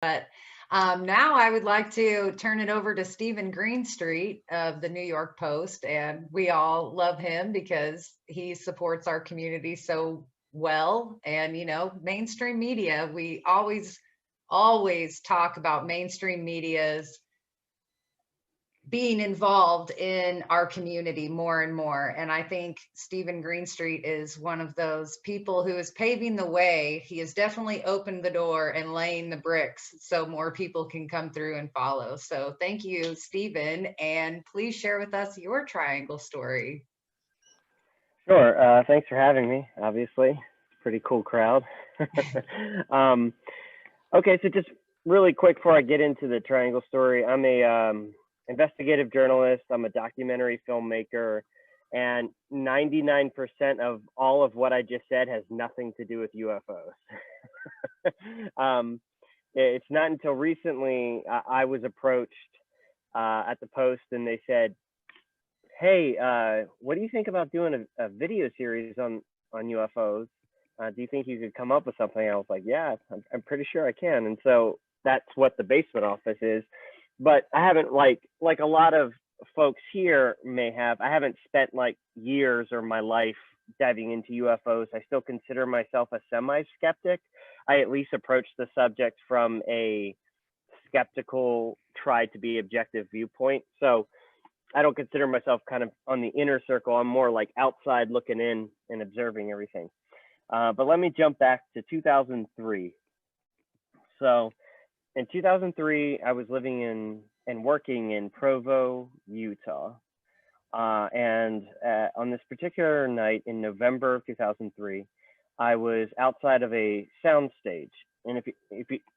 But now I would like to turn it over to Steven Greenstreet of the New York Post. And we all love him because he supports our community so well. And, mainstream media, we always talk about mainstream media's being involved in our community more and more. And I think Steven Greenstreet is one of those people who is paving the way. He has definitely opened the door and laying the bricks so more people can come through and follow. So thank you, Steven. And please share with us your triangle story. Sure. Thanks for having me. Obviously, it's a pretty cool crowd. um, okay, so just really quick before I get into the triangle story, I'm a investigative journalist. I'm a documentary filmmaker, and 99% of all of what I just said has nothing to do with UFOs. It's not until recently I was approached at the Post, and they said, "Hey, what do you think about doing a video series on UFOs? Do you think you could come up with something?" I was like, "Yeah, I'm pretty sure I can." And so that's what the basement office is. But I haven't like a lot of folks here may have. I haven't spent like years or my life diving into UFOs. I still consider myself a semi-skeptic. I at least approach the subject from a skeptical, try to be objective viewpoint. So I don't consider myself kind of on the inner circle. I'm more like outside looking in and observing everything. But let me jump back to 2003. So in 2003, I was living in and working in Provo, Utah. And on this particular night in November of 2003, I was outside of a sound stage. And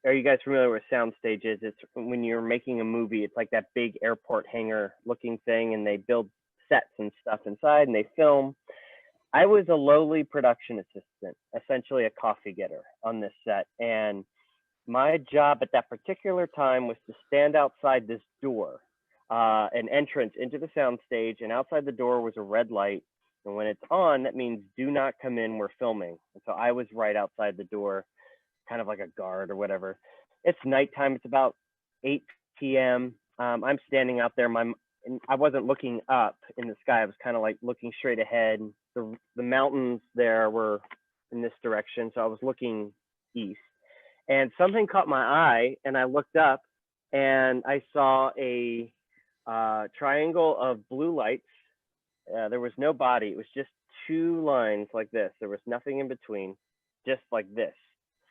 are you guys familiar with sound stages? It's when you're making a movie, it's like that big airport hangar looking thing, and they build sets and stuff inside and they film. I was a lowly production assistant, essentially a coffee getter on this set. And my job at that particular time was to stand outside this door, an entrance into the sound stage, and outside the door was a red light. And when it's on, that means do not come in, we're filming. And so I was right outside the door, kind of like a guard or whatever. It's nighttime, it's about 8 p.m. I'm standing out there. I wasn't looking up in the sky. I was kind of like looking straight ahead. The mountains there were in this direction, so I was looking east. And something caught my eye, and I looked up, and I saw a triangle of blue lights. There was no body. It was just two lines like this. There was nothing in between, just like this,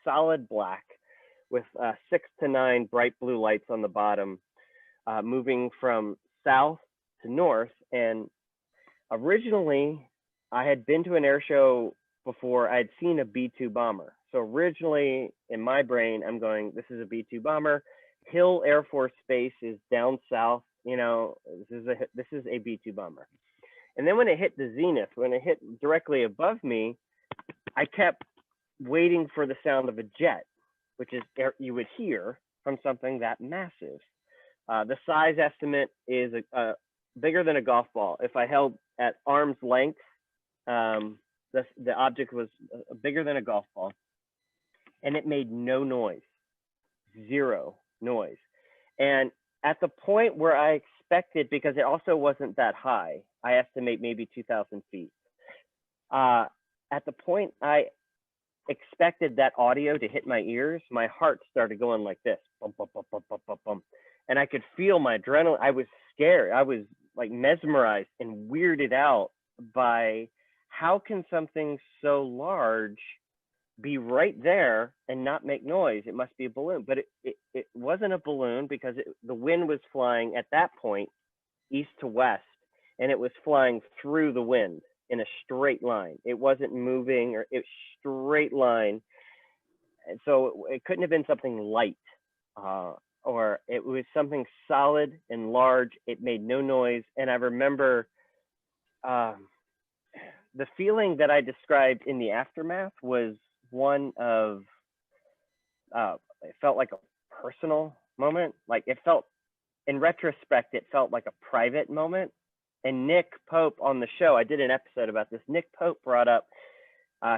solid black with 6 to 9 bright blue lights on the bottom, moving from south to north. And originally, I had been to an air show before. I had seen a B-2 bomber. So originally in my brain, I'm going, this is a B-2 bomber. Hill Air Force Base is down south. This is a B-2 bomber. And then when it hit the zenith, when it hit directly above me, I kept waiting for the sound of a jet, which is you would hear from something that massive. The size estimate is bigger than a golf ball. If I held at arm's length, the object was bigger than a golf ball, and it made no noise, zero noise. And at the point where I expected, because it also wasn't that high, I estimate maybe 2,000 feet. At the point I expected that audio to hit my ears, my heart started going like this, bum, bum, bum, bum, bum, bum, bum. And I could feel my adrenaline. I was scared. I was like mesmerized and weirded out by how can something so large be right there and not make noise? It must be a balloon. But it wasn't a balloon, because the wind was flying at that point east to west, and it was flying through the wind in a straight line. It wasn't moving, or it's straight line. And so it couldn't have been something light, or it was something solid and large. It made no noise. And I remember the feeling that I described in the aftermath was one of, it felt like a personal moment. Like it felt, in retrospect, it felt like a private moment. And Nick Pope on the show, I did an episode about this. Nick Pope brought up,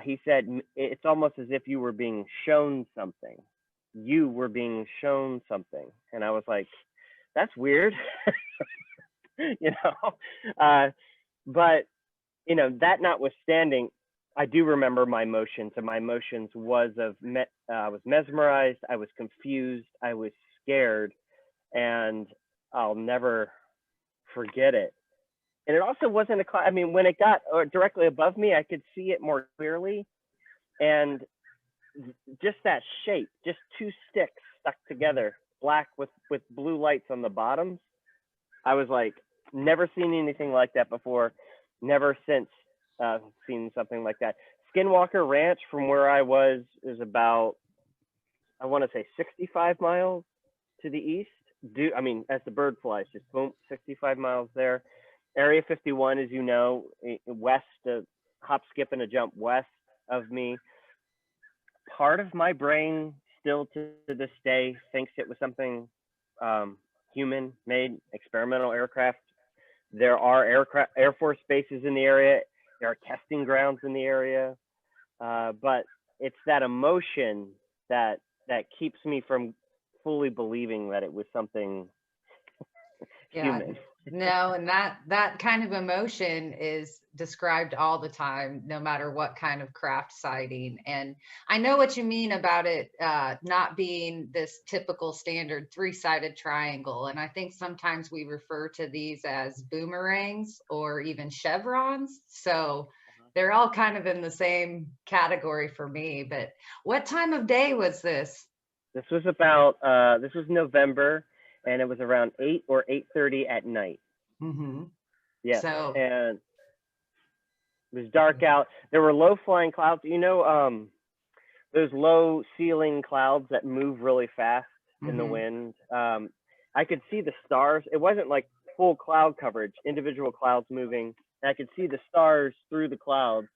he said, it's almost as if you were being shown something. you were being shown something. And I was like, that's weird. you know, but that notwithstanding, I do remember my emotions, and my emotions was I was mesmerized, I was confused, I was scared, and I'll never forget it. And it also wasn't a cloud. I mean, when it got directly above me, I could see it more clearly, and just that shape, just two sticks stuck together, black with blue lights on the bottoms. I was like, never seen anything like that before, never since seen something like that. Skinwalker Ranch from where I was is about, I want to say 65 miles to the east. I mean, as the bird flies, just boom, 65 miles there. Area 51, as you know, west, hop, skip, and a jump west of me. Part of my brain still to this day thinks it was something human-made experimental aircraft. There are Air Force bases in the area. There are testing grounds in the area, but it's that emotion that keeps me from fully believing that it was something human. No, and that kind of emotion is described all the time, no matter what kind of craft sighting. And I know what you mean about it not being this typical standard three-sided triangle. And I think sometimes we refer to these as boomerangs or even chevrons. So they're all kind of in the same category for me. But what time of day was this? This was November, and it was around 8 or 8:30 at night. Mm-hmm. Yeah, So, and it was dark out. There were low flying clouds. Those low ceiling clouds that move really fast in the wind. I could see the stars. It wasn't like full cloud coverage, individual clouds moving. And I could see the stars through the clouds.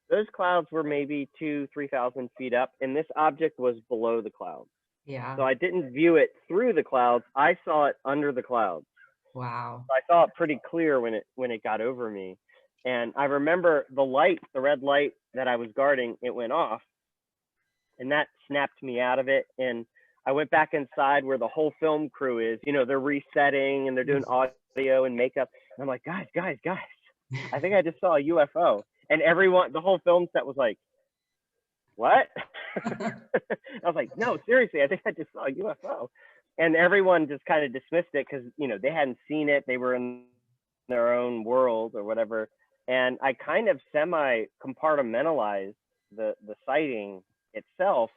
Those clouds were maybe 2,000-3,000 feet up, and this object was below the clouds. yeah. So I didn't view it through the clouds. I saw it under the clouds. Wow. So I saw it pretty clear when it got over me. And I remember the red light that I was guarding, it went off, and that snapped me out of it. And I went back inside where the whole film crew is. They're resetting and they're doing audio and makeup. And I'm like, guys, I think I just saw a UFO. And the whole film set was like, what? I was like, no, seriously, I think I just saw a UFO. And everyone just kind of dismissed it because, they hadn't seen it. They were in their own world or whatever. And I kind of semi-compartmentalized the sighting itself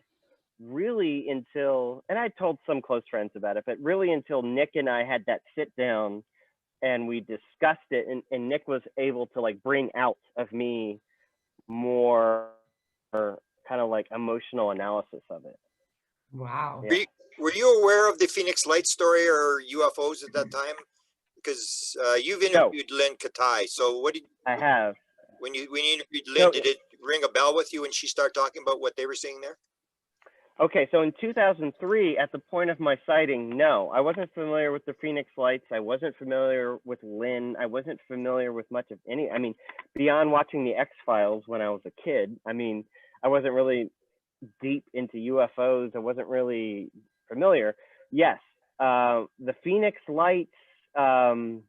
really until, and I told some close friends about it, but really until Nick and I had that sit down and we discussed it. And Nick was able to like bring out of me more kind of like emotional analysis of it. Wow. Yeah. Were you aware of the Phoenix Light story or UFOs at that time? Because you've interviewed Lynn Katai. So what did I have? When you interviewed Lynn, did it ring a bell with you when she started talking about what they were seeing there? Okay, so in 2003, at the point of my sighting, no, I wasn't familiar with the Phoenix Lights. I wasn't familiar with Lynn. I wasn't familiar with much of beyond watching the X-Files when I was a kid. I wasn't really deep into UFOs. I wasn't really familiar. Yes, the Phoenix Lights, some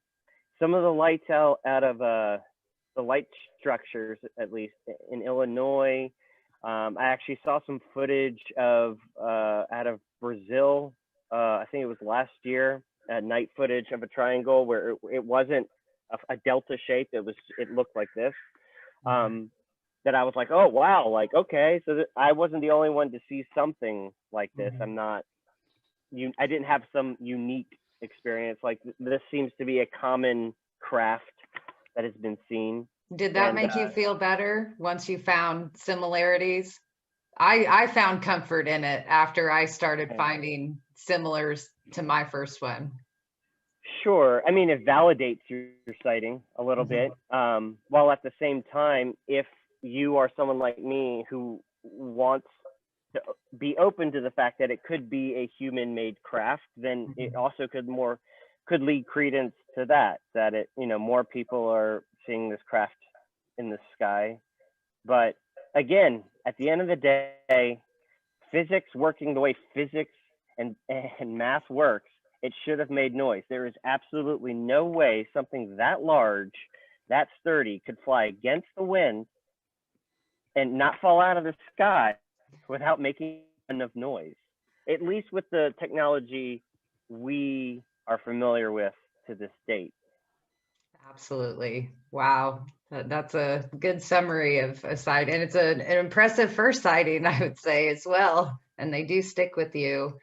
of the lights out of the light structures, at least in Illinois. I actually saw some footage of out of Brazil. I think it was last year, night footage of a triangle where it wasn't a delta shape. It looked like this. That I was like, oh wow, like okay, so I wasn't the only one to see something like this. I didn't have some unique experience. Like this seems to be a common craft that has been seen. Did that make you feel better once you found similarities? I found comfort in it after I started finding similars to my first one. Sure. It validates your sighting a little bit. While at the same time, if you are someone like me who wants to be open to the fact that it could be a human-made craft, then it also could lead credence to that it, more people are seeing this craft in the sky. But again, at the end of the day, physics working the way physics and math works, it should have made noise. There is absolutely no way something that large, that sturdy, could fly against the wind and not fall out of the sky without making enough noise, at least with the technology we are familiar with to this date. Absolutely. Wow. That's a good summary of a sight. And it's an impressive first sighting, I would say, as well. And they do stick with you.